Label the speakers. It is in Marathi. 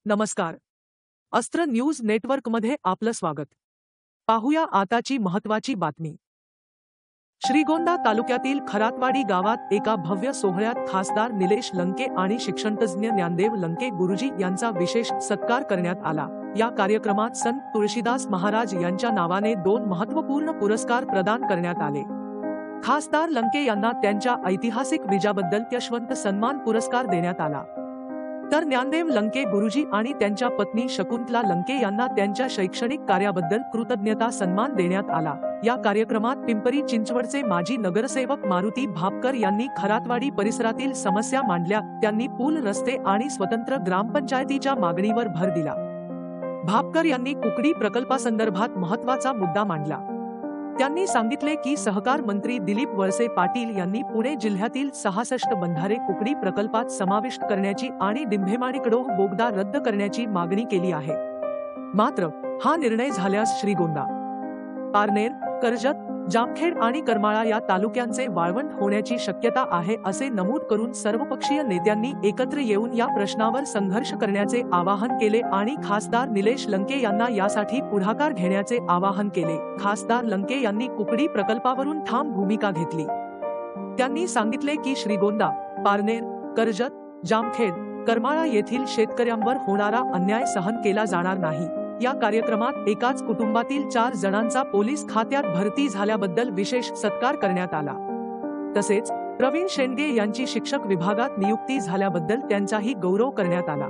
Speaker 1: नमस्कार. अस्त्र न्यूज नेटवर्कमध्ये आपलं स्वागत. पाहूया आताची महत्त्वाची बातमी. श्रीगोंदा तालुक्यातील खरातवाडी गावात एका भव्य सोहळ्यात खासदार निलेश लंके आणि शिक्षणतज्ज्ञ ज्ञानदेव लंके गुरुजी यांचा विशेष सत्कार करण्यात आला. या कार्यक्रमात संत तुळशीदास महाराज यांच्या नावाने 2 महत्त्वपूर्ण पुरस्कार प्रदान करण्यात आले. खासदार लंके यांना त्यांच्या ऐतिहासिक विजयाबद्दल यशवंत सन्मान पुरस्कार देण्यात आला. तर ज्ञानदेव लंके गुरुजी आणि त्यांच्या पत्नी शकुंतला लंके यांना त्यांच्या शैक्षणिक कार्याबद्दल कृतज्ञता सन्मान देण्यात आला. या कार्यक्रमात पिंपरी चिंचवडचे माजी नगरसेवक मारुती भापकर यांनी खरातवाडी परिसरातील समस्या मांडल्या. त्यांनी पूल, रस्ते आणि स्वतंत्र ग्रामपंचायतीच्या मागणीवर भर दिला. भापकर यांनी कुकडी प्रकल्पासंदर्भात महत्त्वाचा मुद्दा मांडला. त्यांनी सांगितले की सहकार मंत्री दिलीप वळसे पाटील यांनी पुणे जिल्ह्यातील 66 बंधारे कुकडी प्रकल्पात समाविष्ट करण्याची आणि डिंभेमाणिकडोह बोगदा रद्द करण्याची मागणी केली आहे. मात्र हा निर्णय झाल्यास श्रीगोंदा, पारनेर, कर्जत, जामखेड आणि करमाळा या तालुक्यांचे वाळवंट होण्याची शक्यता आहे, असे नमूद करून सर्वपक्षीय नेत्यांनी एकत्र येऊन या प्रश्नावर संघर्ष करण्याचे आवाहन केले आणि खासदार निलेश लंके यांना यासाठी पुढाकार घेण्याचे आवाहन केले. खासदार लंके यांनी कुकडी प्रकल्पावरून ठाम भूमिका घेतली. त्यांनी सांगितले की श्रीगोंदा, पारनेर, कर्जत, जामखेड, करमाळा येथील शेतकऱ्यांवर होणारा अन्याय सहन केला जाणार नाही. या कार्यक्रमात एकाच कुटुंबातील 4 जणांचा पोलीस खात्यात भरती झाल्याबद्दल विशेष सत्कार करण्यात आला. तसेच प्रवीण शेंडगे यांची शिक्षक विभागात नियुक्ती झाल्याबद्दल त्यांचाही गौरव करण्यात आला.